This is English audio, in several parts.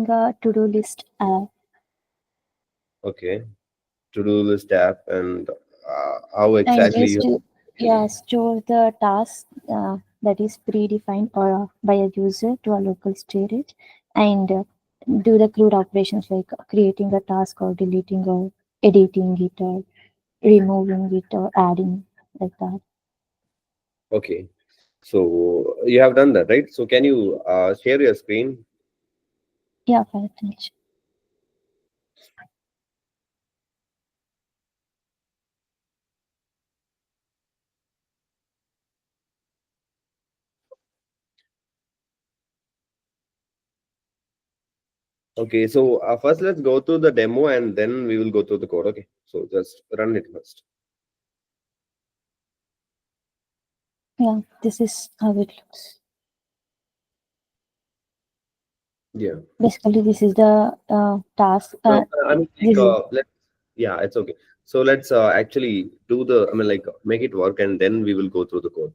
creating a to-do list app. Okay. To-do list app, and how And exactly used you? to, yeah, store the task that is predefined or by a user to a local storage, and do the crude operations like creating a task or deleting or editing it or removing it or adding, like that. Okay. So you have done that, right? So can you share your screen? Yeah, for attention. Okay. So first, let's go through the demo, and then we will go through the code. Okay. So just run it first. Yeah, this is how it looks. Yeah. Basically, this is the task. No, I mean, like, This is let's. Yeah, it's okay. So let's actually do the. I mean, like, make it work, and then we will go through the code.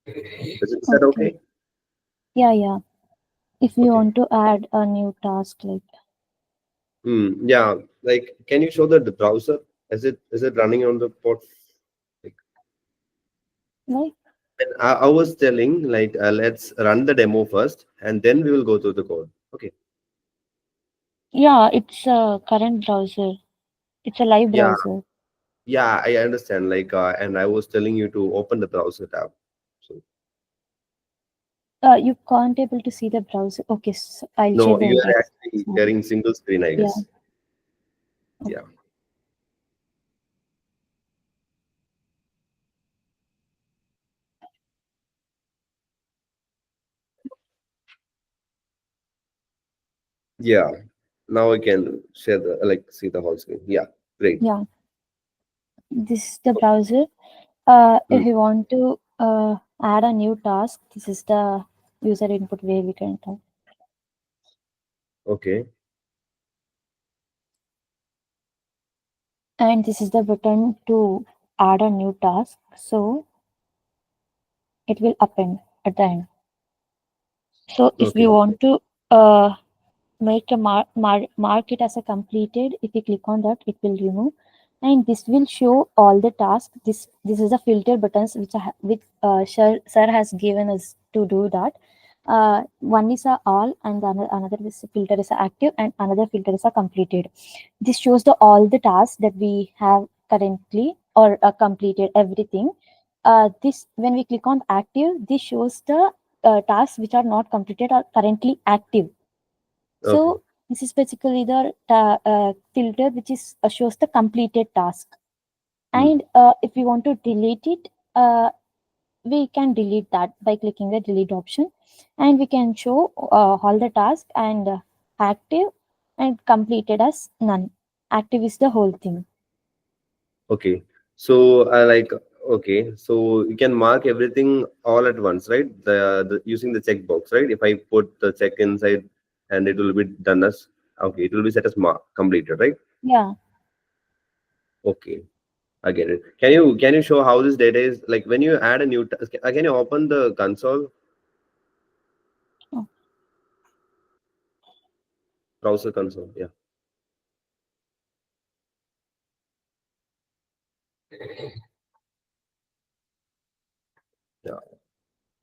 Is that okay. okay? Yeah, yeah. If you Okay. want to add a new task, like Yeah. Like, can you show the browser? Is it running on the port? Like, like and I was telling, like, let's run the demo first, and then we will go through the code. Okay. yeah, it's a current browser. It's a live Yeah. browser. Yeah, I understand. Like, and I was telling you to open the browser tab. So You can't able to see the browser. Okay, so I'll share no, the you entire are actually screen. sharing single screen, I Yeah. guess. Yeah. Yeah. Now I can share the like see the whole screen. Yeah. Great. Yeah, this is the browser. Mm, If you want to add a new task, this is the user input where we can talk. okay. And this is the button to add a new task. So it will append at the end. So if we Okay. want to make a mark it as a completed, if we click on that it will remove, and this will show all the tasks. This is the filter buttons which sir has given us to do that. One is a all, and another is a filter is a active, and another filter is a completed. This shows the all the tasks that we have currently or completed everything. This when we click on active, this shows the tasks which are not completed or currently active. Okay. So this is basically the filter which is shows the completed task. Mm, And if we want to delete it, we can delete that by clicking the delete option, and we can show all the task and active and completed as none. Active is the whole thing. okay. So I like okay. So you can mark everything all at once, right? The using the checkbox, right? If I put the check inside, and it will be done as okay. It will be set as mark completed, right? Yeah. Okay. I get it. Can you show how this data is like when you add a new task? Can you open the console Oh, browser console? Yeah. Yeah.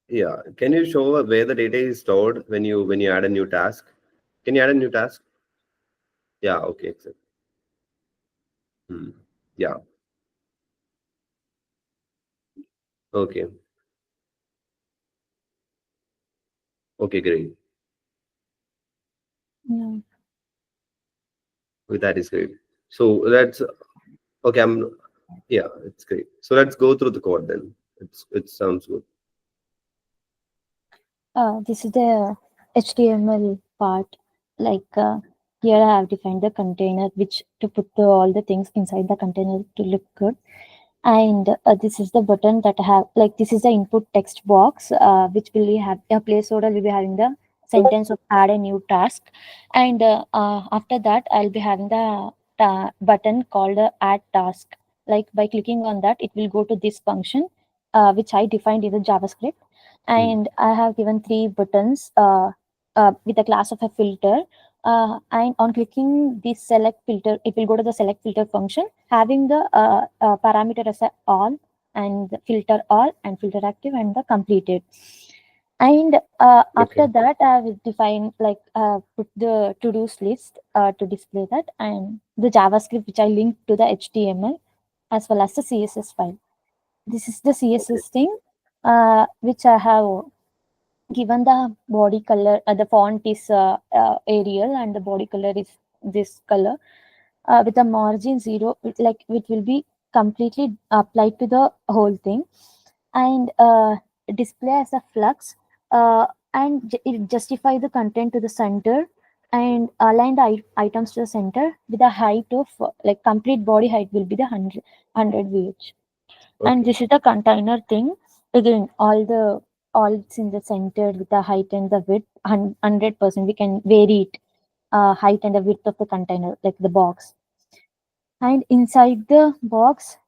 Yeah. Can you show where the data is stored when you add a new task? Can you add a new task? Yeah. Okay. Hmm. Yeah. Okay. Okay. Great. yeah. Okay, that is great. So let's okay. Yeah. It's great. So let's go through the code then. It sounds good. This is the HTML part. Like here, I have defined the container which to put all the things inside the container to look good. And this is the button that I have. Like this is the input text box, which will have a placeholder. Will be having the sentence of add a new task, and after that, I'll be having the button called add task. Like by clicking on that, it will go to this function, which I defined in the JavaScript, Hmm. and I have given three buttons with a class of a filter. And on clicking this select filter, it will go to the select filter function, having the parameter as a all, and the filter all, and filter active, and the completed. And after Okay. that, I will define, like, put the to-dos list to display that, and the JavaScript which I linked to the HTML, as well as the CSS file. This is the Okay. CSS thing, which I have given the body color. The font is Arial, and the body color is this color, with the margin 0, like it will be completely applied to the whole thing. And display as a flux, and it justify the content to the center, and align the items to the center with a height of, like, complete body height will be the 100 vh. And Okay. this is the container thing. Again, all it's in the center with the height and the width 100%. We can vary it, height and the width of the container, like the box. And inside the box,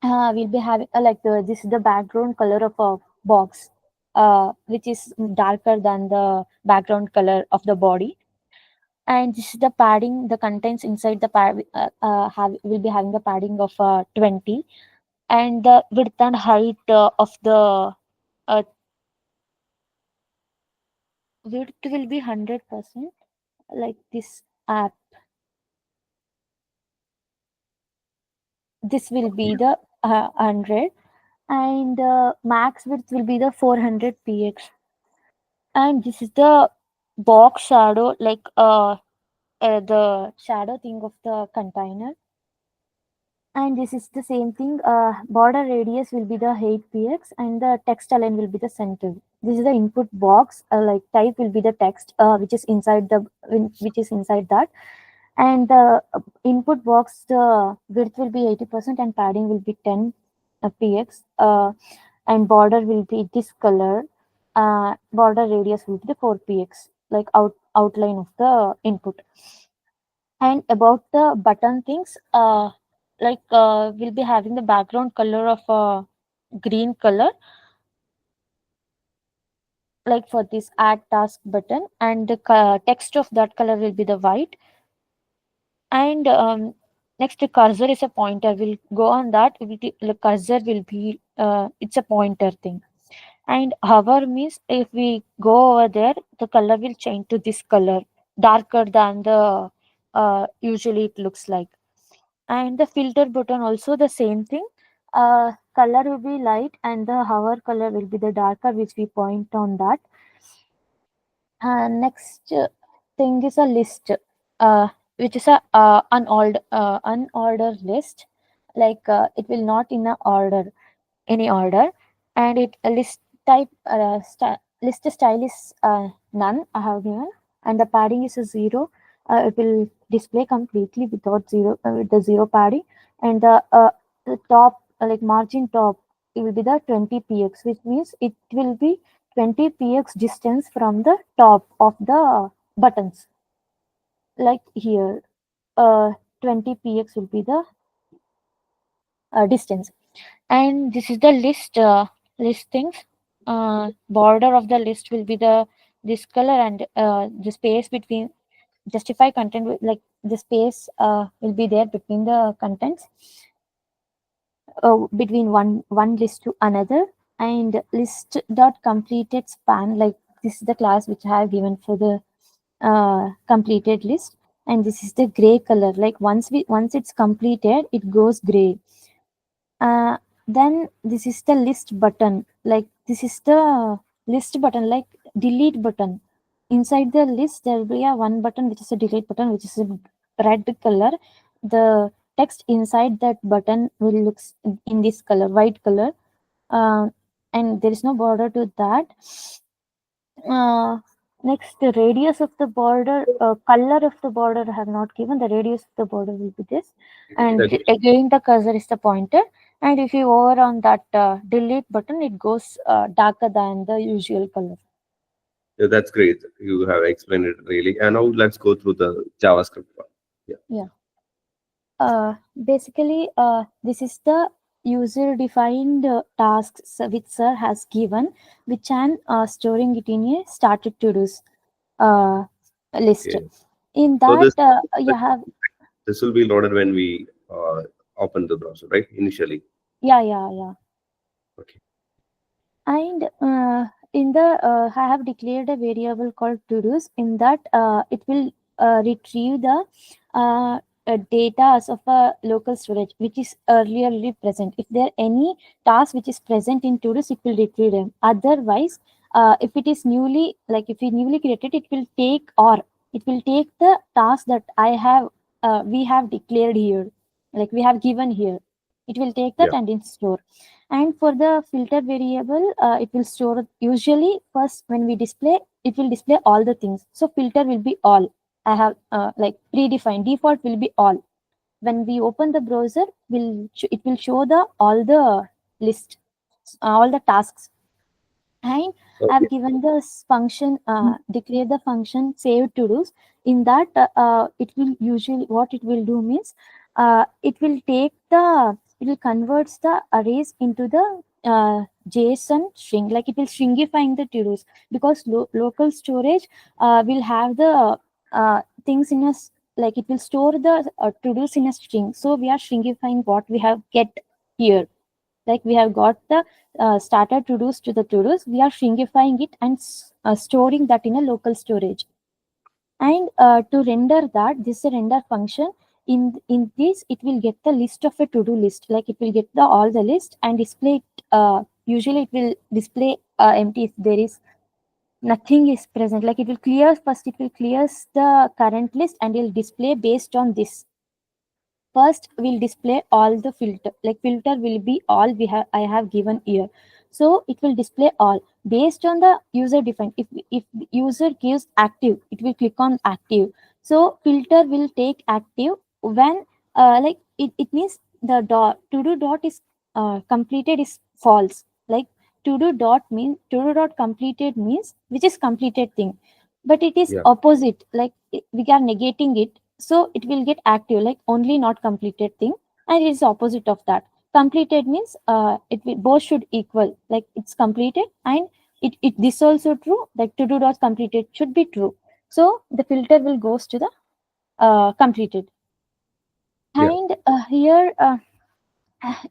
we'll be having, like, this is the background color of a box, which is darker than the background color of the body. And this is the padding, the contents inside the pad, will be having the padding of 20. And the width and height of the uh, width will be 100%, like this app. This will be the 100. And max width will be the 400 px. And this is the box shadow, like, the shadow thing of the container. And this is the same thing. Border radius will be the 8 px, and the text align will be the center. This is the input box, like type will be the text, which is inside the, which is inside that. And the input box, the width will be 80%, and padding will be 10 px. And border will be this color. Border radius will be the 4 px, like outline of the input. And about the button things, like, we'll be having the background color of green color, like for this add task button, and the text of that color will be the white. And next, the cursor is a pointer. We'll go on that. The cursor will be, it's a pointer thing. And hover means if we go over there, the color will change to this color, darker than the usually it looks like. And the filter button also the same thing. Color will be light, and the hover color will be the darker, which we point on that. Next thing is a list, which is a unordered list. Like, it will not in a order, any order. And it a list type, list style is none, I have given. And the padding is a 0. It will display completely without zero, with the 0 padding. And the top, like margin top, it will be the 20 px, which means it will be 20 px distance from the top of the buttons, like here. 20 px will be the distance. And this is the list things. Border of the list will be the this color, and the space between justify content like the space will be there between the contents, between one list to another. And list dot completed span, like this is the class which I have given for the completed list. And this is the gray color, like once it's completed, it goes gray. uh, then this is the list button, like this is the list button, like delete button. Inside the list there will be a one button, which is a delete button, which is a red color. The text inside that button will looks in this color, white color. uh, and there is no border to that. uh, Next, the radius of the border, color of the border I have not given. The radius of the border will be this. And Okay. again, the cursor is the pointer. And if you over on that delete button, it goes darker than the usual color. Yeah, that's great. You have explained it really. And now let's go through the JavaScript part. Yeah. Yeah. Basically, this is the user-defined tasks which sir has given, which I'm storing it in a started to-dos uh, list. Okay. In So that, you have, this will be loaded when we open the browser, right? Initially. yeah, yeah, yeah. Okay. And in the I have declared a variable called todos. In that, it will retrieve the data as of a local storage which is earlierly present. If there any task which is present in todos, it will retrieve them. Otherwise, if it is newly, like if it newly created, it will take, or it will take the task that I have we have declared here, like we have given here. It will take that Yeah. and it store. And for the filter variable, it will store, usually first when we display, it will display all the things. So filter will be all. I have like predefined default will be all. When we open the browser, it will show the all the list, all the tasks. And I've Okay. given this function, declare the function save to do's. In that, it will usually, what it will do means, it will take the, it will converts the arrays into the JSON string, like it will stringifying the to do's, because local storage will have the things in a like it will store the to do's in a string. So we are stringifying what we have get here, like we have got the starter to do's to the to do's, we are shrinkifying it and storing that in a local storage. And to render that, this is a render function. In this, it will get the list of a to do list, like it will get the all the list and display it. Usually it will display empty if there is nothing is present, like it will clear first, it will clears the current list and it will display based on this. First we'll display all the filter, like filter will be all we have, I have given here. So it will display all based on the user defined. If the user gives active, it will click on active. So filter will take active when it means the dot to do dot is completed is false. Like to do dot mean to do dot completed means which is completed thing, but it is Yeah. opposite, like we are negating it. So it will get active, like only not completed thing. And it is opposite of that. Completed means it will, both should equal, like it's completed and it this also true, like to do dot completed should be true. So the filter will goes to the completed. Yeah. And here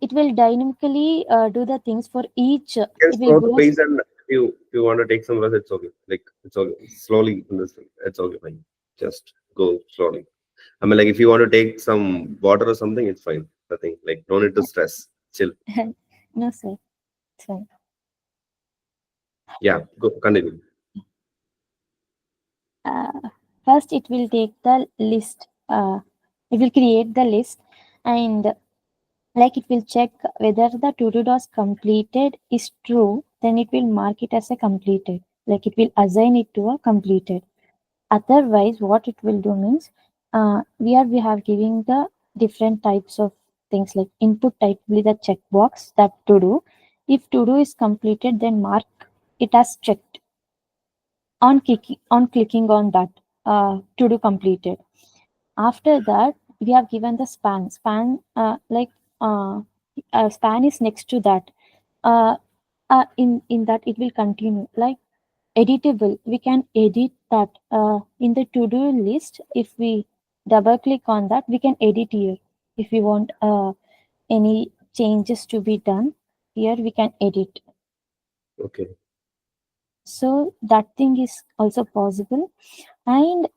it will dynamically do the things for each, You can it will slow the goes. pace, and if you want to take some rest, it's okay. Like it's okay. Slowly in this thing, it's okay. Fine. Just go slowly. I mean, like if you want to take some water or something, it's fine. Nothing. Like no need to stress. Chill. No sir, it's fine. Yeah. Go continue. uh, First it will take the list, it will create the list. And like it will check whether the to do task completed is true, then it will mark it as a completed, like it will assign it to a completed. Otherwise what it will do means, we have giving the different types of things, like input type will be the checkbox that to do. If to do is completed, then mark it as checked on clicking on that to do completed. After that, we have given the span, uh, span is next to that. uh, in that it will continue, like editable, we can edit that in the to do list. If we double click on that, we can edit here. If we want any changes to be done here, we can edit. Okay. So that thing is also possible. And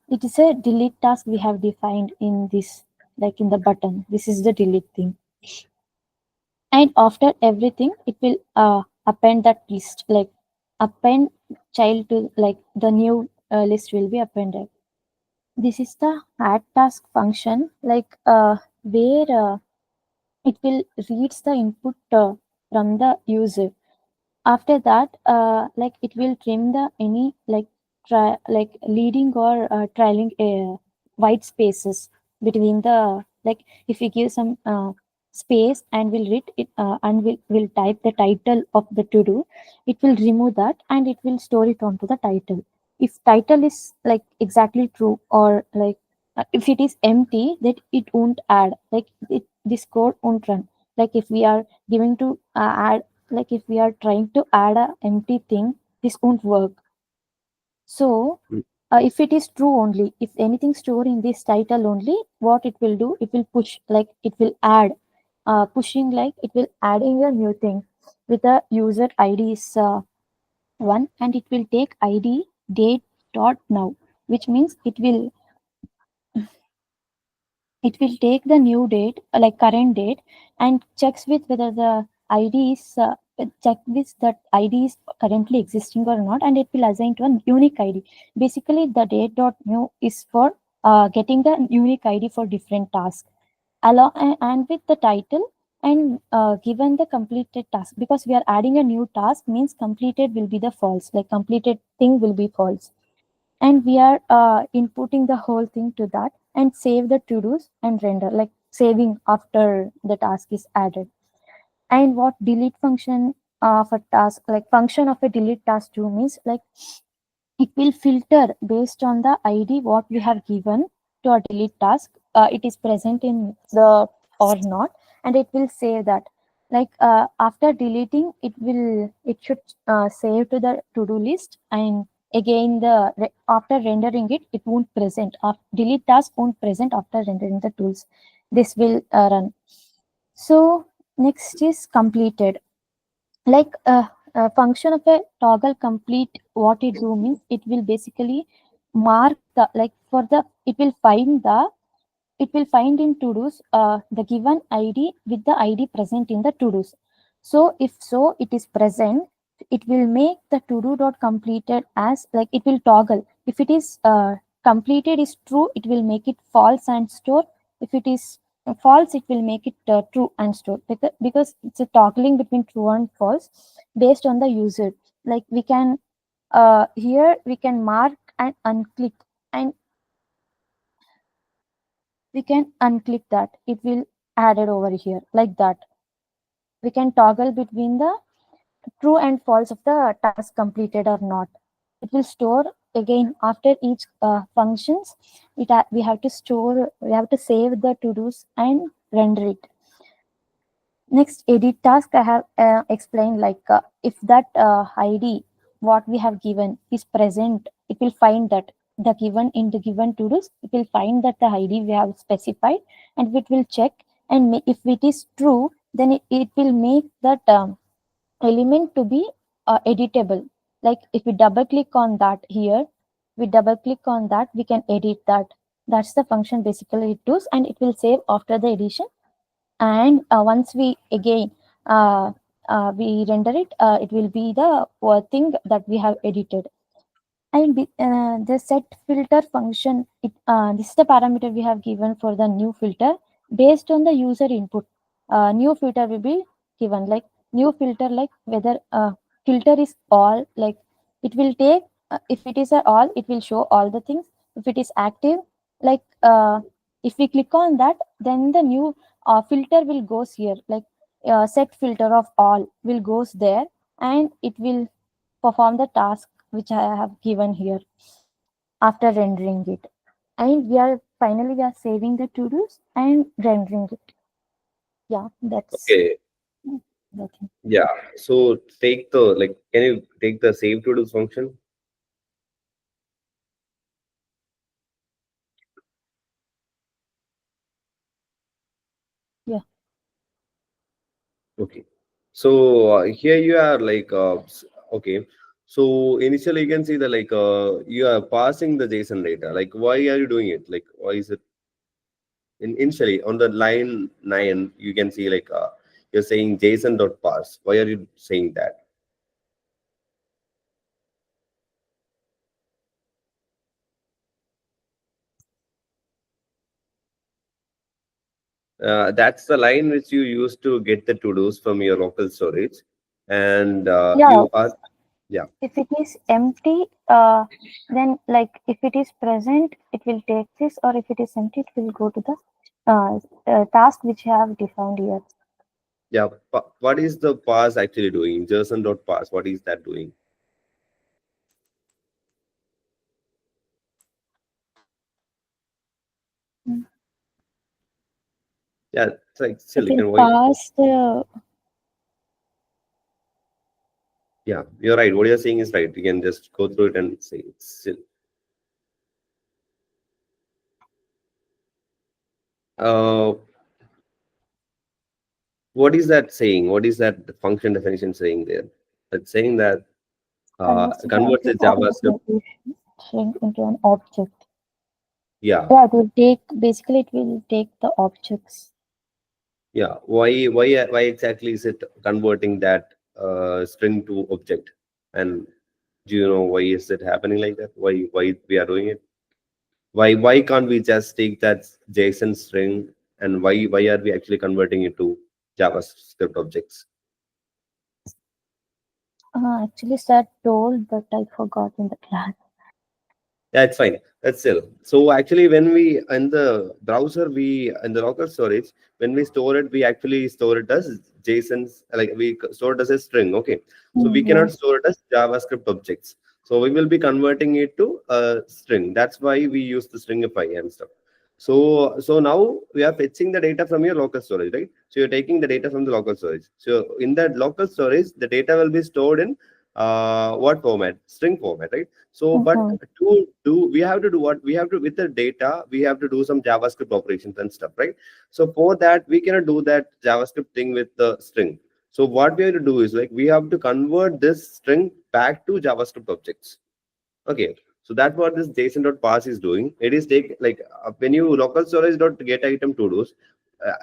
it is a delete task we have defined in this, like in the button, this is the delete thing. And after everything, it will append that list, like append child to, like the new list will be appended. This is the add task function, like where it will reads the input from the user. After that, like it will trim the any like like leading or trailing white spaces between the, like if we give some space and will read it and will type the title of the to do, it will remove that and it will store it onto the title. If title is like exactly true, or like if it is empty, that it won't add, like this code won't run. Like if we are giving to add, like if we are trying to add a empty thing, this won't work. So Mm. if it is true only, if anything stored in this title only, what it will do, it will push, like it will add, pushing, like it will adding a new thing with the user id is one, and it will take id date dot now, which means it will take the new date, like current date, and checks with whether the id is check with that id is currently existing or not, and it will assign to a unique id. Basically the date dot new is for getting the unique id for different tasks, along and with the title, and given the completed task, because we are adding a new task means completed will be the false, like completed thing will be false, and we are inputting the whole thing to that and save the to dos and render, like saving after the task is added. And what delete function of a task, like function of a delete task do means, like it will filter based on the id what we have given to a delete task, it is present in the or not, and it will save that, like after deleting it should save to the to do list, and again after rendering it won't present, delete task won't present after rendering the tools, this will run. So next is completed, like a function of a toggle complete, what it do means, it will basically mark the, like for the, it will find in to dos the given id with the id present in the to dos. So if so it is present, it will make the to do dot completed as, like it will toggle, if it is completed is true, it will make it false and store, if it is false it will make it true and store, because it's a toggling between true and false based on the user. Like we can here we can mark and unclick, and we can unclick that, it will add it over here like that. We can toggle between the true and false of the task completed or not. It will store again after each functions, we have to store, we have to save the to dos and render it. Next edit task I have explained, like if that id what we have given is present, it will find that the given in the given to dos, it will find that the id we have specified, and it will check, and if it is true, then it will make that element to be editable. Like if we double click on that here, we double click on that, we can edit that. That's the function basically it does, and it will save after the edition. And once we again we render it, it will be the thing that we have edited. And the set filter function, this is the parameter we have given for the new filter based on the user input. New filter will be given, like new filter, like whether filter is all, like it will take, if it is a all, it will show all the things. If it is active, like if we click on that, then the new filter will goes here, like set filter of all will goes there, and it will perform the task which I have given here after rendering it. And we are saving the to dos and rendering it. Yeah, that's Okay. the thing. Yeah. So take the, like, can you take the save to do function? Yeah. Okay. So here you are like okay. So initially you can see that like you are passing the JSON data. Like why are you doing it? Like why is it initially on the line 9 you can see like you're saying JSON dot parse. Why are you saying that? That's the line which you use to get the to dos from your local storage, and Yeah. you are, yeah. If it is empty, then like if it is present, it will take this, or if it is empty, it will go to the task which I have defined here. Yeah, what is the parse actually doing? JSON dot parse. What is that doing? Mm. Yeah, it's like It still you will can wait. pass the. Yeah, you're right. What you're saying is right. You can just go through it and say it's still. uh, what is that saying? What is that function definition saying there? It's saying that Converts the converts the object object JavaScript. shrink into an object. Yeah, Yeah, it will take basically it will take the objects. yeah. Why exactly is it converting that string to object? And do you know why is it happening like that? Why we are doing it? Why can't we just take that JSON string, and why are we actually converting it to JavaScript objects? Actually said told, but I forgot in the class. Yeah, it's fine. That's still. So actually, when we in the browser, we in the local storage, when we store it, we actually store it as JSONs, like we store it as a string. Okay, so we Yeah. cannot store it as JavaScript objects. So we will be converting it to a string. That's why we use the stringify and stuff. So now we are fetching the data from your local storage, right? So you're taking the data from the local storage. So in that local storage, the data will be stored in what format? String format, right? So, but Uh-huh. to do, we have to do what? We have to, with the data, we have to do some JavaScript operations and stuff, right? So for that, we cannot do that JavaScript thing with the string. So what we have to do is like, we have to convert this string back to JavaScript objects. Okay. So that's what this JSON.parse is doing. It is take like when you local storage dot get item to dos,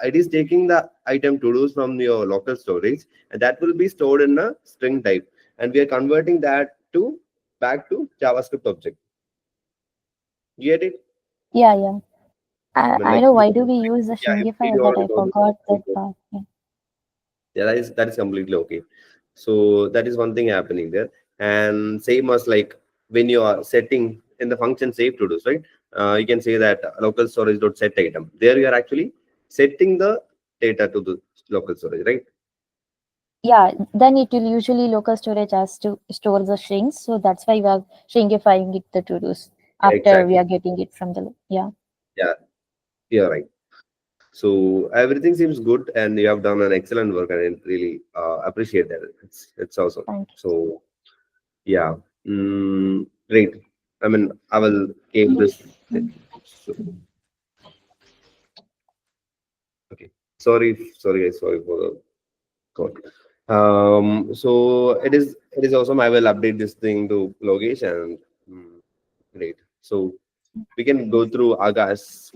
it is taking the item to dos from your local storage, and that will be stored in a string type, and we are converting that to back to JavaScript object. Get it? Yeah, yeah. I I, mean, I like, know why do we use the yeah, if we Shringifier, do but already I know forgot that this. part. Yeah. Yeah, that is completely okay. So that is one thing happening there. And same as like when you are setting in the function save to do's, right? You can say that local storage dot set item. There you are actually setting the data to the local storage, right? Yeah, then it will usually local storage has to store the strings, so that's why we are shringifying it the to dos Yeah, after we exactly. are getting it from the yeah. Yeah, you're right. So everything seems good, and you have done an excellent work, and I really appreciate that. It's awesome. Thank So yeah, great. I mean, I will keep this. you. So, okay. Sorry for the call. So it is awesome. I will update this thing to Logesh, and great. So we can go through Aga's.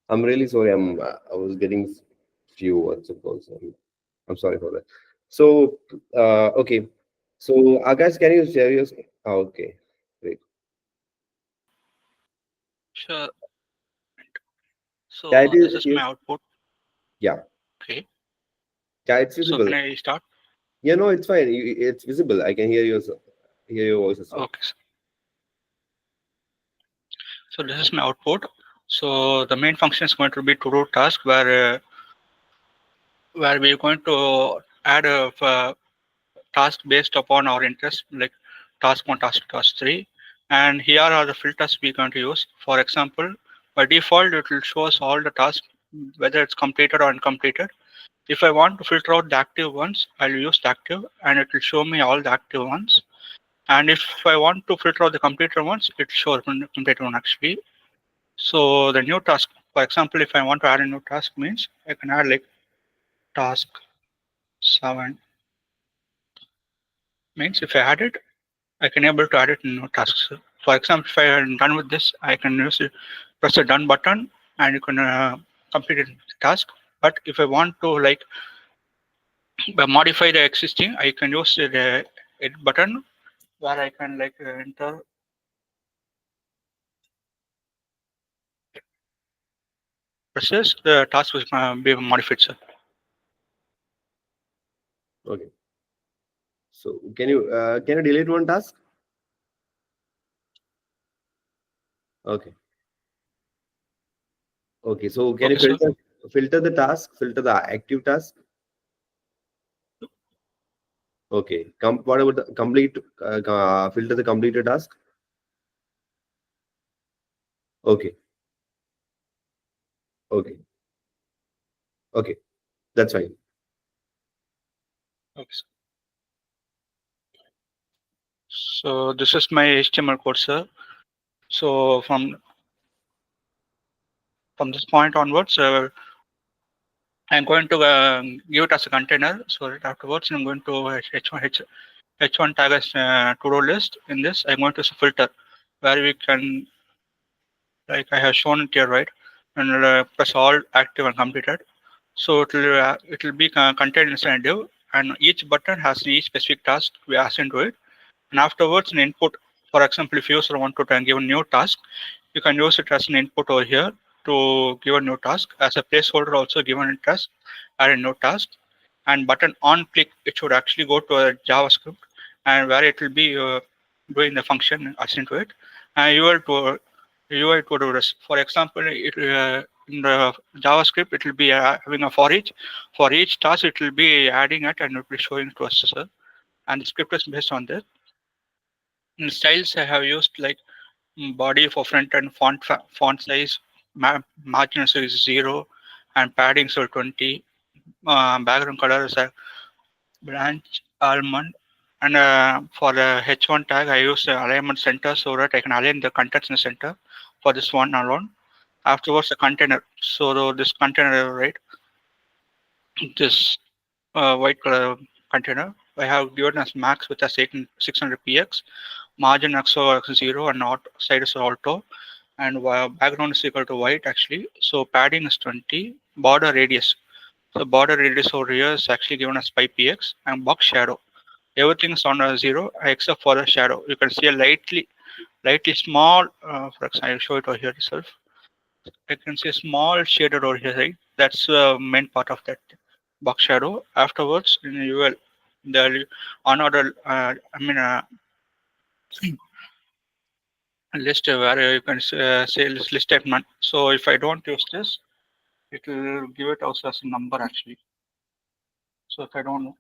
I'm really sorry. I was getting few words of calls. I'm sorry for that. So okay. So Akash, can you share your? Okay, great. Sure. Yeah, it So this is. is my Yes. output. Yeah, Okay. yeah, it's So visible. can I start? Yeah, no, it's fine. It's visible. I can hear your voice as well. Okay. So this is my output. So the main function is going to be to do task where we're going to add a task based upon our interest, like task one, task two, task three. And here are the filters we're going to use. For example, by default, it will show us all the tasks, whether it's completed or uncompleted. If I want to filter out the active ones, I'll use the active and it will show me all the active ones. And if I want to filter out the completed ones, it shows completed one actually. So the new task, for example, if I want to add a new task means I can add like task 7 means if I add it, I can able to add it in new tasks. For example, if I am done with this, I can use it, press the done button and you can complete the task. But if I want to like modify the existing, I can use the edit button where I can like enter process the task will be modified. Sir. Okay. So can you delete one task? Okay. Okay. So can you Okay, sir. filter the task, filter the active task? Okay. What about the complete? Filter the completed task. Okay. Okay. Okay. That's fine. Okay, sir. So this is my HTML code, sir. So from this point onwards, I'm going to give it as a container. So that afterwards, I'm going to h1 tag as to-do list. In this, I'm going to filter where we can, like I have shown it here, right? And press all active and completed. So it will be contained inside a div, and each button has each specific task we assign to it. And afterwards, an input. For example, if user want to give a new task, you can use it as an input over here to give a new task. As a placeholder, also given it as add a new task. And button on click, it should actually go to a JavaScript, and where it will be doing the function assigned to it. And UI to do this. For example, in the JavaScript, it will be having a for each. For each task, it will be adding it and it will be showing to us, sir. And the script is based on this. In styles, I have used like body for front and font size, margin size 0, and padding so 20. Background color is a branch almond. And for the H1 tag, I use the alignment center so that I can align the contents in the center for this one alone. Afterwards, the container. So this container, right? This white color container, I have given as max with a 600 px, margin XO 0, and not side is auto, and background is equal to white actually. So padding is 20, border radius. So border radius over here is actually given as 5 px, and box shadow. Everything is on a 0 except for the shadow. You can see a lightly small. For example, I'll show it over here itself. I can see a small shaded over here, right? That's the main part of that box shadow. Afterwards, in UL, the unordered, list where you can say list type none. So if I don't use this, it will give it also as a number actually. So if I don't,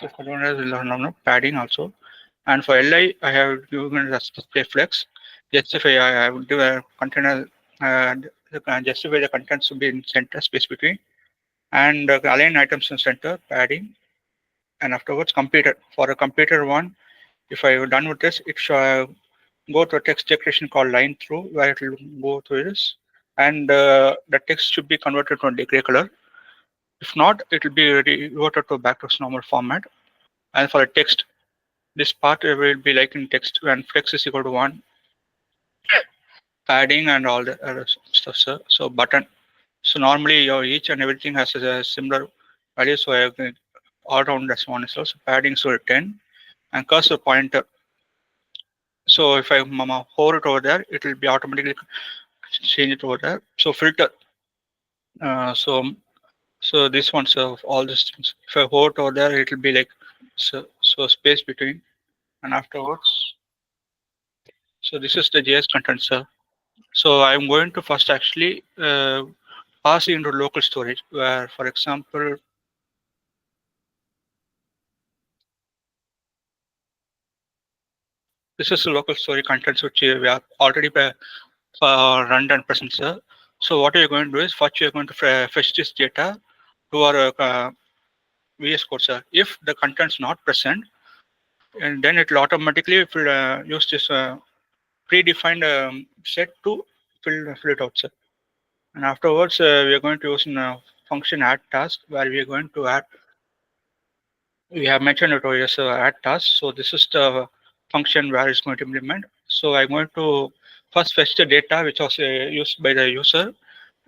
if I don't have the number padding also, and for li, I have given it as display flex. Justify, I have do a container, justify the contents to be in center space between, and align items in center padding, and afterwards completed. For a completed one, if I have done with this, it shall go to a text declaration called line through, where it will go through this, and the text should be converted to a gray color. If not, it will be reverted to back to its normal format. And for a text, this part will be like in text when flex is equal to 1, padding and all the other stuff, sir. So button. So normally your each and everything has a similar value. So I have all around as one is also padding so 10, and cursor pointer. So if I hover it over there, it will be automatically change it over there. So filter. Uh, so so this one's of all these things. If I hover it over there, it will be like so space between, and afterwards. So this is the JS content, sir. So I'm going to first actually pass it into local storage, where, for example, this is the local storage contents which we have already run and present, sir. So what you're going to do is first you're going to fetch this data to our VS Code, sir. If the contents not present, and then it will automatically use this predefined set to fill it out, sir. And afterwards, we are going to use a function add task, where we are going to add. We have mentioned it over here, so add task. So this is the function where it's going to implement. So I'm going to first fetch the data which was used by the user,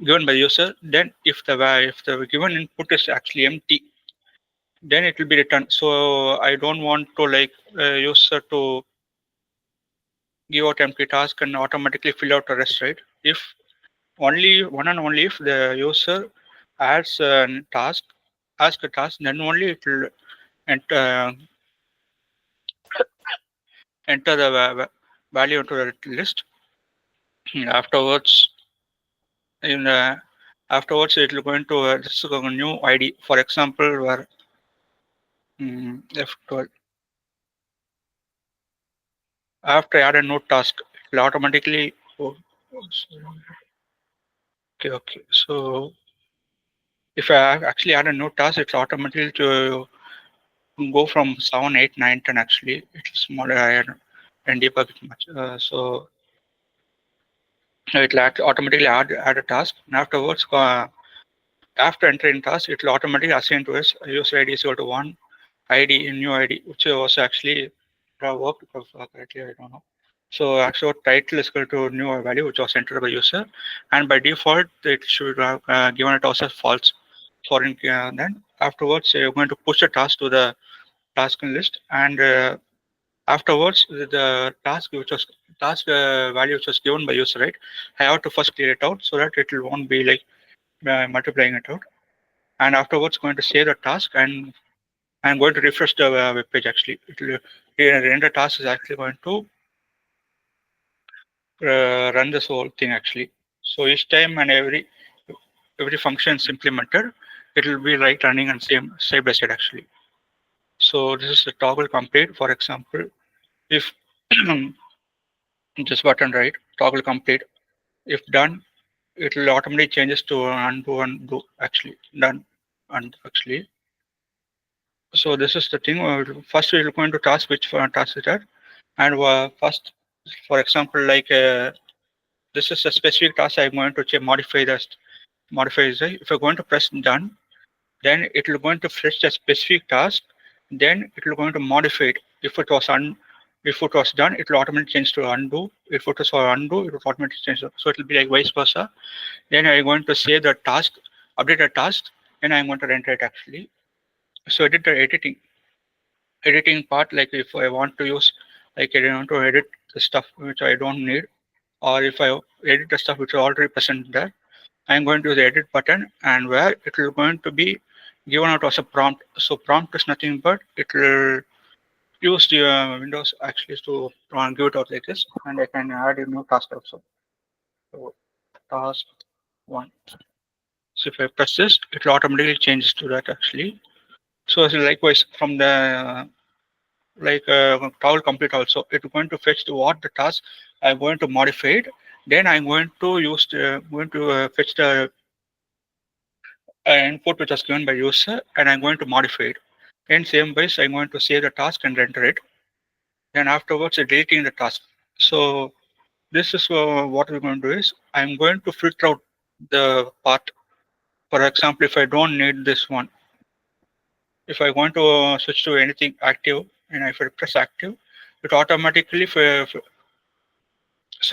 given by the user. Then if the given input is actually empty, then it will be returned. So I don't want to like user to give out empty task and automatically fill out the rest, right? If only one and only if the user adds a task, ask a task, then only it will enter enter the value into the list. Afterwards, in afterwards it will go into this is a new ID. For example, where F12. After I add a new task, it will automatically. Oh, sorry. Okay, okay. So If I actually add a new task, it's automatically to go from 7, 8, 9, 10. Actually, it's smaller and debug it much. So it will automatically add a task, and afterwards, after entering task, it will automatically assign to us user ID is equal to one ID in new ID, which was actually worked correctly. I don't know. So actual title is equal to new value, which was entered by user, and by default, it should have given it also false. For then afterwards, you're going to push a task to the task list, and afterwards the task value which was given by user, right? I have to first clear it out so that it will won't be like multiplying it out, and afterwards going to save the task, and I'm going to refresh the web page. Actually, it will render task is actually going to run this whole thing actually. So each time and every function is implemented, it will be like running and same side by side actually. So this is the toggle complete. For example, if this button, right, toggle complete, if done, it will automatically changes to undo and do actually done and actually. So this is the thing. First we're going to task which task is that, and first, for example, like this is a specific task. I'm going to modify the. If you're going to press done, then it will going to fetch the specific task. Then it will going to modify it. If it was done, it will automatically change to undo. If it was for undo, it will automatically change. So it will be like vice versa. Then I'm going to save the task, update the task, and I'm going to render it actually. So edit the editing part, like if I want to use, like I want to edit the stuff which I don't need, or if I edit the stuff which is already present there, I'm going to the edit button, and where it will going to be given out as a prompt. So prompt is nothing but it will use the Windows actually to give it out like this, and I can add a new task also. So task one. So if I press this, it will automatically change to that actually. So likewise from the toggle complete also, it's going to fetch to what the task I'm going to modify it. Then I'm going to fetch the input which was given by user, and I'm going to modify it. In same ways, I'm going to save the task and render it. Then afterwards, deleting the task. So this is what we're going to do is I'm going to filter out the part. For example, if I don't need this one, if I want to switch to anything active, and if I press active, it automatically so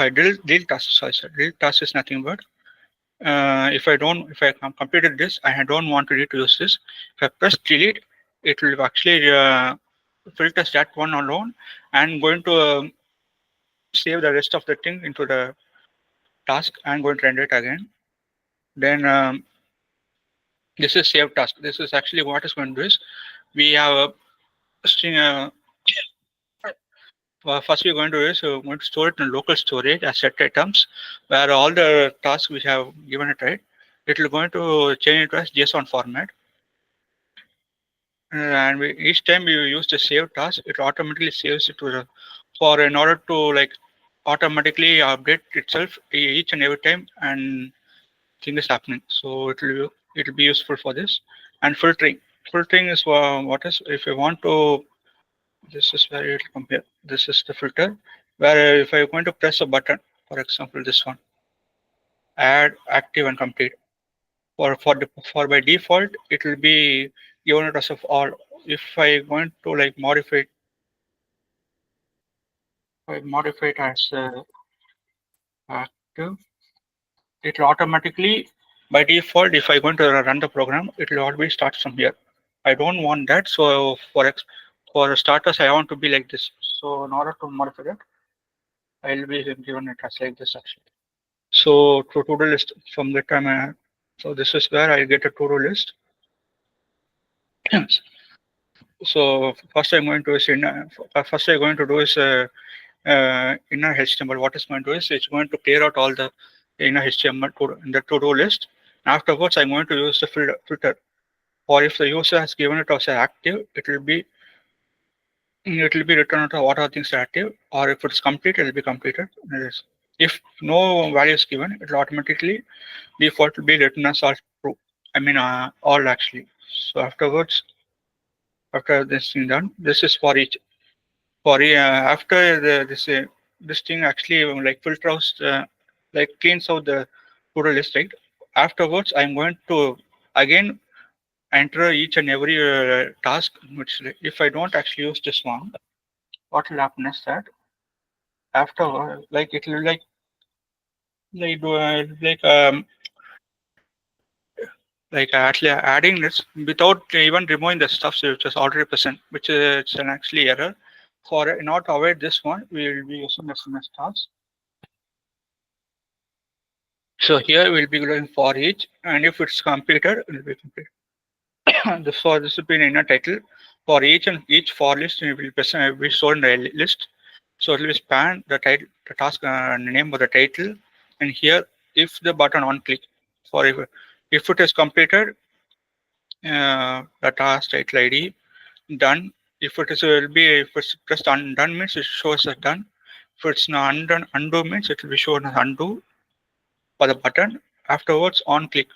I delete task. So I said delete task is nothing but if I completed this, I don't want to use this. If I press delete, it will actually filters that one alone, and going to save the rest of the thing into the task and going to render it again. Then this is save task. This is actually what is going to do is we have a string. First, we're going to do is we're going to store it in local storage as set items, where all the tasks we have given it, right, it will going to change it as JSON format. And each time we use the save task, it automatically saves it to the for in order to like automatically update itself each and every time and thing is happening. So it will be useful for this. And filtering is what is if you want to, this is where it will compare. This is the filter where if I going to press a button, for example this one, add active and complete, for by default it will be given it as of all. If I going to like modify it as active, it will automatically by default, if I going to run the program, it will always start from here. I don't want that. So for starters, I want to be like this. So in order to modify that, I will be given it as like this actually. So to-do list from the time so this is where I get a to-do list. So first I'm going to is first I'm going to do is inner HTML. What is going to do is it's going to clear out all the inner HTML in the to-do list. Afterwards, I'm going to use the filter. Or if the user has given it as active, it will be returned to what are things are active, or if it's complete, it will be completed. If no value is given, it will automatically default will be written as true. I mean, all actually. So afterwards, after this thing done, this is for each. After this thing actually like filters, like cleans out the to-do list, right? Afterwards, I'm going to again enter each and every task. Which if I don't actually use this one, what will happen is that after like it will like actually adding this without even removing the stuff which is already present, which is it's an actually error. For not to avoid this one, we will be using SMS task. So here we'll be going for each, and if it's completed, it will be completed. This will be in inner title. For each for list, it will be shown in the list. So it will span the title, the task name of the title, and here if the button on click for if it is completed, the task title ID done. If it is will be if it's pressed undone means it shows as done. If it's not undone undo means it will be shown as undo for the button. Afterwards on click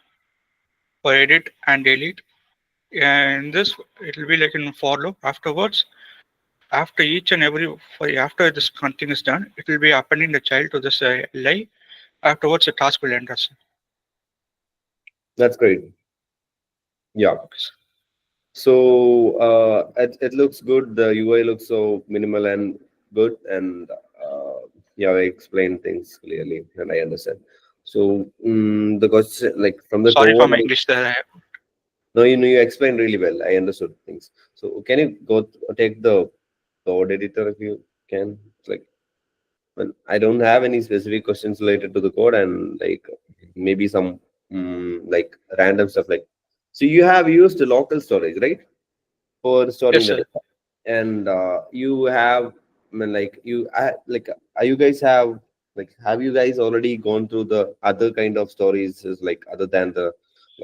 for edit and delete. And this it will be like in for loop. Afterwards, after each and every for after this thing is done, it will be appending the child to this li. Afterwards, the task will end us. That's great. Yeah. So it looks good. The UI looks so minimal and good, and yeah, I explained things clearly, and I understand. So the question, like from the Sorry for code, my English there. no, you explained really well. I understood things. So can you take the code editor if you can? It's like, well, I don't have any specific questions related to the code, and like maybe some like random stuff like. So you have used local storage, right, for Yes, storing the sir. data, and you have, I mean, like like, are you guys have you guys already gone through the other kind of stories, is like other than the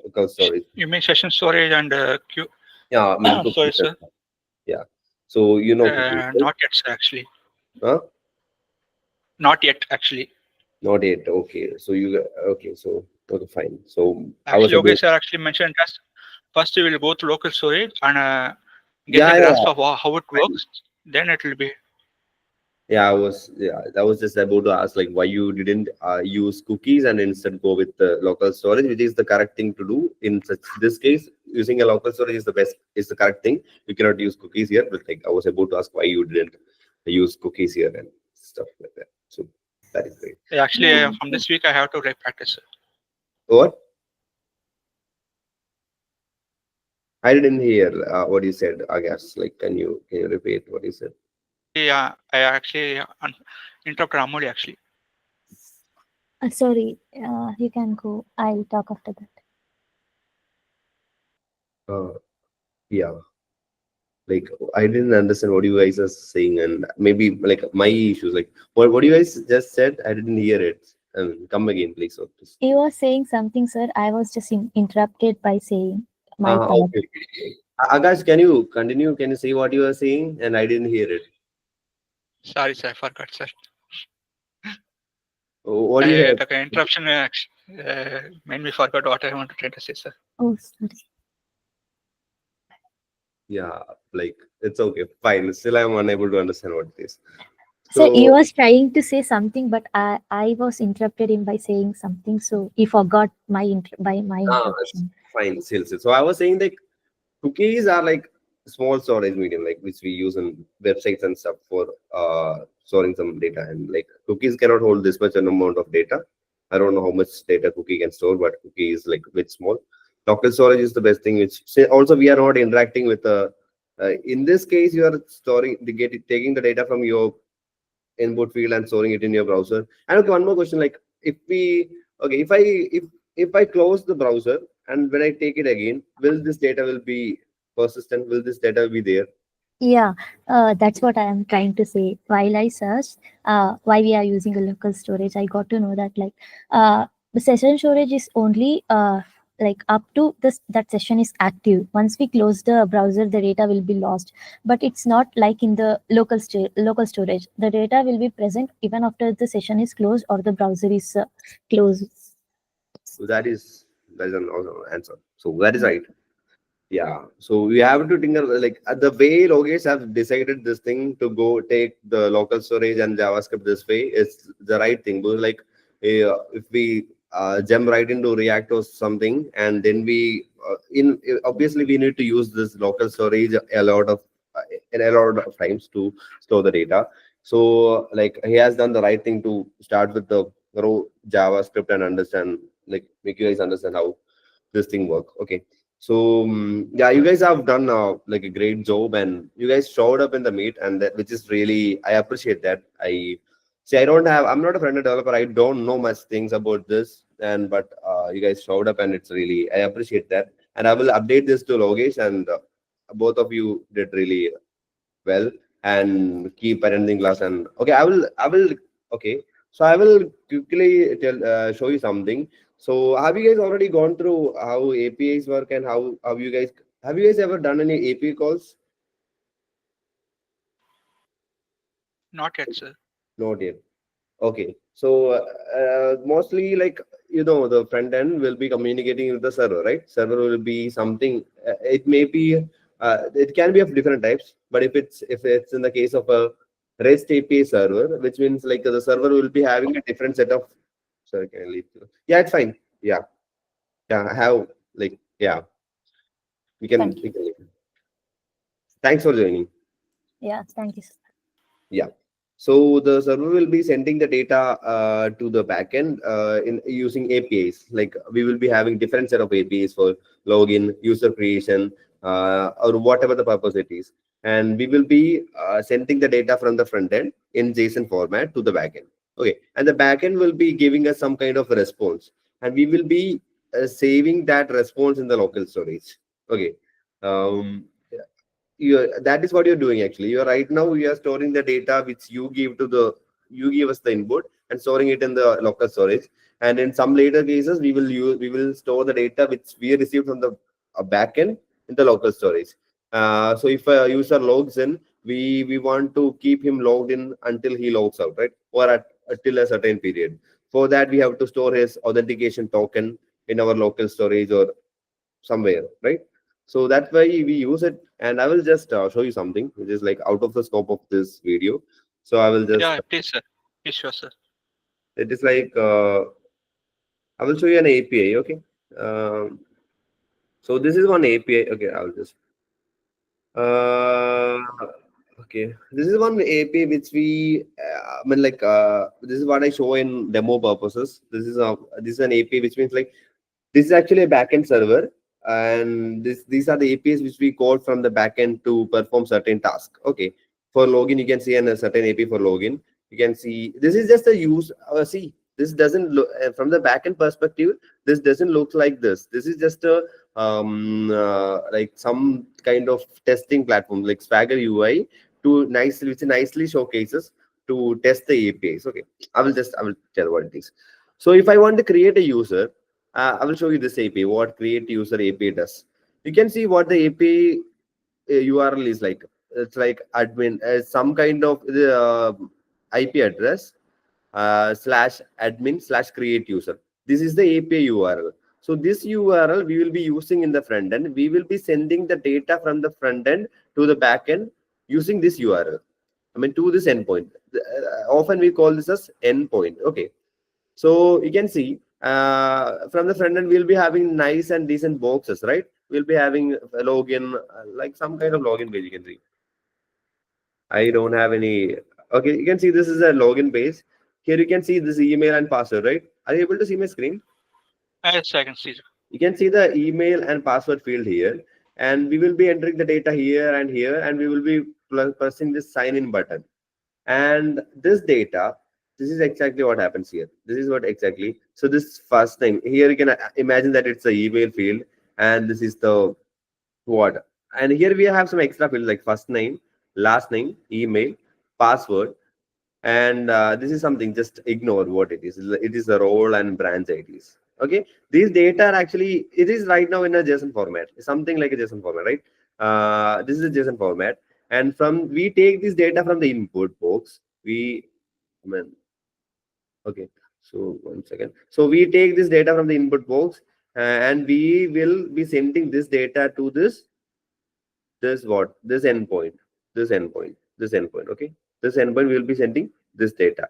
local storage? You mean session storage and queue? Yeah, I mean Sorry, cookies and sir. stuff. Yeah. So you know cookies, right? Not yet, sir, actually. Huh? Not yet, actually. Not yet. Okay. So okay. So okay, fine. So I was Actually, okay, about. sir. Actually mentioned as first we will go to local storage and get a Yeah, grasp yeah. of how it works. Then it will be. Yeah, that was just about to ask like why you didn't use cookies and instead go with the local storage, which is the correct thing to do in such this case. Using a local storage is the correct thing. You cannot use cookies here, but like I was about to ask why you didn't use cookies here and stuff like that. So that is great. Actually, Yeah. from this week I have to like practice, sir. What? I didn't hear what you said, I guess. Like, can you repeat what you said? I actually interrupt Ramoli actually. Sorry, you can go. I'll talk after that. Uh, yeah, like I didn't understand what you guys are saying, and maybe like my issues. Like, what you guys just said, I didn't hear it. Come again, please. So, please. You were saying something, sir. I was just interrupted by saying my thought. Okay. Akash, can you continue? Can you say what you are saying? And I didn't hear it. Sorry, sir, I forgot, sir. What do you have? The interruption made me forget what I wanted to try to say, sir. Oh, sorry. Yeah, like it's okay, fine. Still, I'm unable to understand what it is. So he So, was trying to say something, but I was interrupted him by saying something. So he forgot by my it's interruption. fine. Still. So I was saying like cookies are like small storage medium, like which we use in websites and stuff for storing some data. And like cookies cannot hold this much an amount of data. I don't know how much data cookie can store, but cookie is like very small. Local storage is the best thing. Which also we are not interacting with in this case, you are taking the data from your input field and storing it in your browser. And okay, one more question: like if we okay, if I close the browser and when I take it again, will this data will be persistent? Will this data be there? Yeah, that's what I am trying to say. While I searched why we are using a local storage, I got to know that the session storage is only like up to this that session is active. Once we close the browser, the data will be lost. But it's not like in the local storage. The data will be present even after the session is closed or the browser is closed. So that is an awesome answer. So that is right. Yeah, so we have to think like the way Logesh have decided this thing to go take the local storage and JavaScript this way is the right thing. Because like if we jump right into React or something, and then we in obviously we need to use this local storage a lot of in a lot of times to store the data. So like he has done the right thing to start with the raw JavaScript and understand, like make you guys understand how this thing work. Okay. So yeah, you guys have done like a great job, and you guys showed up in the meet, and that, which is really I appreciate that. I see. I'm not a front end developer. I don't know much things about this, and but you guys showed up, and it's really I appreciate that. And I will update this to Logesh, and both of you did really well, and keep attending class. And okay, I will okay, so I will quickly show you something. So have you guys already gone through how APIs work, and how you guys have you guys ever done any API calls? Not yet, sir. Not yet. Okay, so mostly like the front end will be communicating with the server, right? Server will be something. It may be. It can be of different types, but if it's in the case of a REST API server, which means like the server will be having a different set of. Sorry, can I leave? Yeah, it's fine. Yeah, yeah. I have like yeah. We can Thank you. we can leave. Thanks for joining. Yeah, thank you. Yeah. So the server will be sending the data to the backend in using APIs. Like we will be having different set of APIs for login, user creation, or whatever the purpose it is. And we will be sending the data from the front end in JSON format to the backend. Okay. And the backend will be giving us some kind of response, and we will be saving that response in the local storage. Okay. Um, that is what you're doing actually. You're right now you are storing the data which you give us the input, and storing it in the local storage. And in some later cases we will store the data which we received from the backend in the local storage. So if a user logs in, we want to keep him logged in until he logs out, right? Or till a certain period. For that we have to store his authentication token in our local storage or somewhere, right? So that's why we use it. And I will just show you something which is like out of the scope of this video. So I will just Yeah, please, sir. Please, sure, sir. it is like I will show you an API. Okay. um, so this is one API. Okay, I'll just uh, okay, this is one API which we I mean like this is what I show in demo purposes. This is an API which means like this is actually a backend server, and these are the APIs which we call from the backend to perform certain tasks. Okay, for login, you can see a certain API for login. You can see this is just a use. See, this doesn't look from the backend perspective. This doesn't look like this. This is just a like some kind of testing platform like Swagger UI to nicely, which nicely showcases to test the APIs. Okay, I will tell what it is. So if I want to create a user, I will show you this API, what create user API does. You can see what the API URL is like. It's like admin, some kind of IP address slash admin slash create user. This is the API URL. So this URL we will be using in the front end. We will be sending the data from the front end to the back end using this URL. I mean, to this endpoint. Often we call this as endpoint. Okay. So you can see from the front end, we'll be having nice and decent boxes, right? We'll be having a login, like some kind of login page. You can see. I don't have any. Okay, you can see this is a login page. Here you can see this email and password, right? Are you able to see my screen? Yes, I can see, sir. You can see the email and password field here, and we will be entering the data here, and we will be pressing this sign in button. And this data, this is exactly what happens here. This is what exactly. So this first name here, you can imagine that it's the email field, and this is the what. And here we have some extra fields like first name, last name, email, password, and this is something just ignore what it is. It is the role and branch IDs. Okay, these data are actually it is right now in a JSON format, something like a JSON format, right? This is a JSON format, and from we take this data from the input box. I mean, okay, so one second. So we take this data from the input box, and we will be sending this data to this endpoint, this endpoint. Okay, this endpoint we will be sending this data.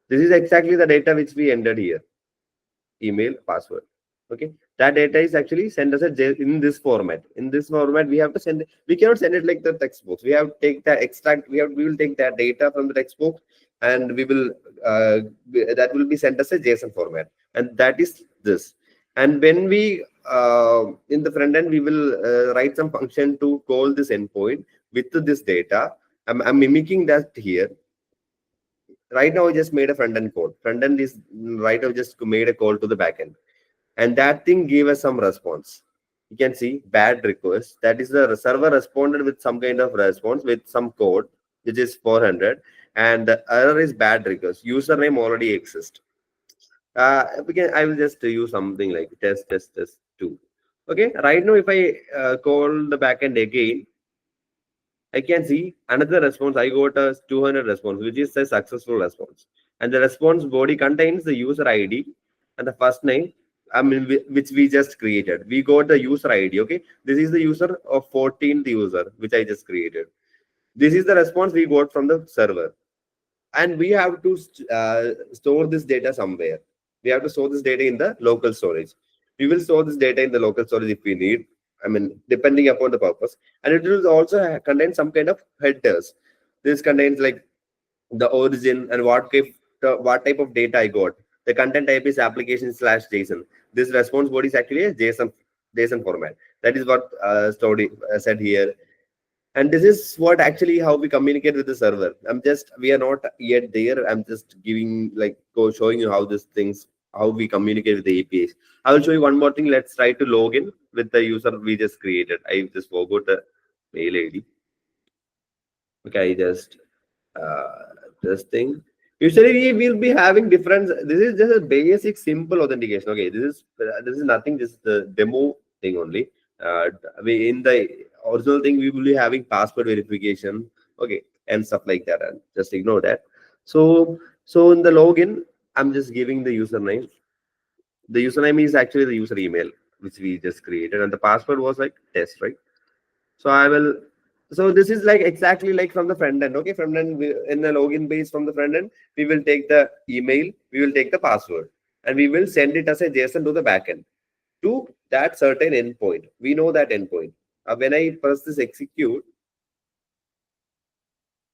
This is exactly the data which we entered here, email, password. Okay, that data is actually sent as a in this format. In this format, we have to send. We cannot send it like the textbooks. We have to take the extract. We will take that data from the textbook, and we will that will be sent as a JSON format, and that is this. And when we in the front end, we will write some function to call this endpoint with this data. I'm mimicking that here. Right now, I just made a front end code. Front end is right now just made a call to the back end, and that thing gave us some response. You can see bad request. That is the server responded with some kind of response with some code, which is 400, and the error is bad request. Username already exists. I will just use something like test two. Okay, right now if I call the backend again, I can see another response. I got a 200 response, which is a successful response. And the response body contains the user ID and the first name, I mean, which we just created. We got the user ID. Okay, this is the user of 14th user, which I just created. This is the response we got from the server, and we have to store this data somewhere. We have to store this data in the local storage. We will store this data in the local storage if we need, I mean, depending upon the purpose. And it will also contain some kind of headers. This contains like the origin and what type of data I got. The content type is application slash JSON. This response body is actually a JSON format. That is what story said here. And this is what actually how we communicate with the server. We are not yet there. I'm just giving like showing you how these things, how we communicate with the APIs. I will show you one more thing. Let's try to log in with the user we just created. I just forgot the mail ID. Okay, I just this thing. Usually we will be having different. This is just a basic simple authentication. Okay, this is nothing. Just the demo thing only. We in the original thing we will be having password verification. Okay, and stuff like that. And just ignore that. So in the login, I'm just giving the username. The username is actually the user email which we just created, and the password was like test, right? So I will. So this is like exactly like from the front end. Okay, front end in the login page from the front end, we will take the email, we will take the password, and we will send it as a JSON to the backend to that certain endpoint. We know that endpoint. When I press this execute,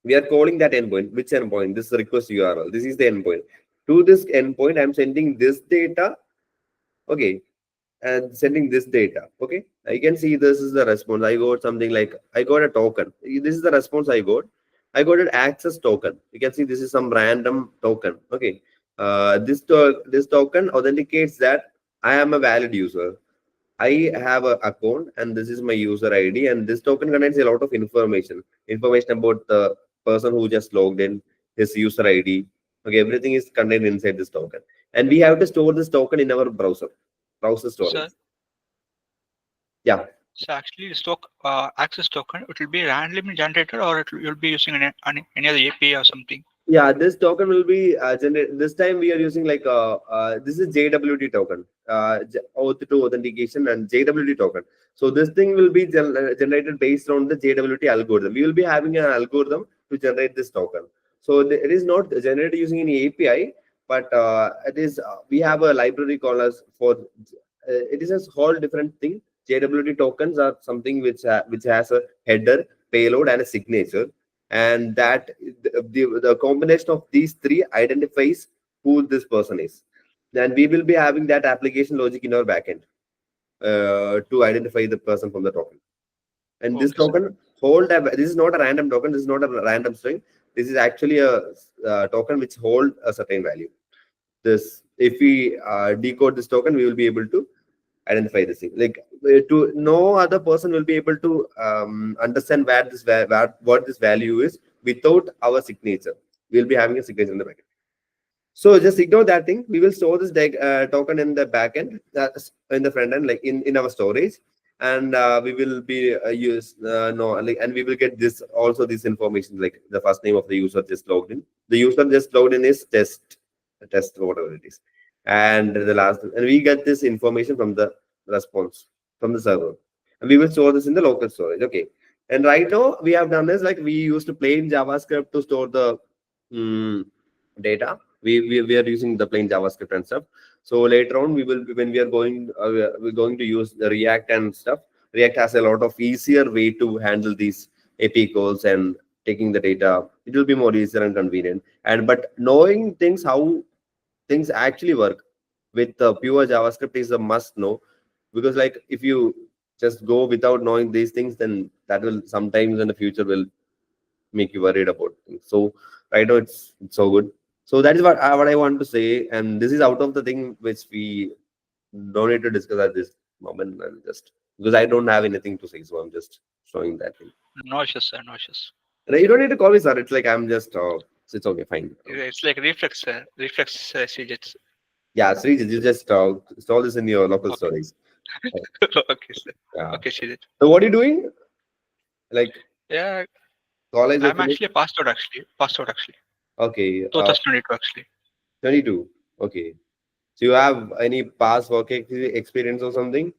we are calling that endpoint. Which endpoint? This request URL. This is the endpoint. To this endpoint, I'm sending this data. Okay, and sending this data. Okay, I can see this is the response. I got something like I got a token. This is the response I got. I got an access token. You can see this is some random token. Okay, this token authenticates that I am a valid user. I have an account and this is my user ID, and this token contains a lot of information about the person who just logged in, his user ID. Okay, everything is contained inside this token, and we have to store this token in our browser storage. So, Yeah. so actually, this access token, it will be randomly generated, or you'll be using any other API or something. Yeah, this token will be generated. This time we are using like this is JWT token, OAuth2 authentication and JWT token. So this thing will be generated based on the JWT algorithm. We will be having an algorithm to generate this token. So it is not generated using any API, but it is we have a library called as for. It is a whole different thing. JWT tokens are something which has a header, payload, and a signature, and that the combination of these three identifies who this person is. Then we will be having that application logic in our backend to identify the person from the token. And this Okay, sir. token this is not a random token. This is not a random string. This is actually a token which hold a certain value. This if we decode this token, we will be able to identify this thing. Like to no other person will be able to understand what this value is without our signature. We'll be having a signature in the backend. So just ignore that thing. We will store this token in the backend, in the front end, like in our storage, and we will be use no like, and we will get this also this information like the first name of the user just logged in. The user just logged in is test whatever it is. and the last, and we get this information from the response from the server, and we will store this in the local storage. Okay, and right now we have done this like we used to plain JavaScript to store the mm, data. We are using the plain JavaScript and stuff. So later on, we will when we are going we're going to use the React and stuff. React has a lot of easier way to handle these API calls and taking the data. It will be more easier and convenient. And but knowing things how things actually work with pure JavaScript is a must know, because like if you just go without knowing these things, then that will sometimes in the future will make you worried about things. So right now it's so good. So that is what I want to say, and this is out of the thing which we don't need to discuss at this moment. And just because I don't have anything to say, so I'm just showing that thing. No issues, sir. No issues. And you don't need to call me sir. It's like I'm just. It's okay, fine. It's like reflex CJs. Yeah, Srijit, you just install this in your local Okay. storage. Okay, sir. Yeah. Okay, CJ. So what are you doing? Like Yeah, college or I'm finish? actually passed out actually. Passed out actually. Okay, 2022 actually. 22. Okay. So you have any past work experience or something?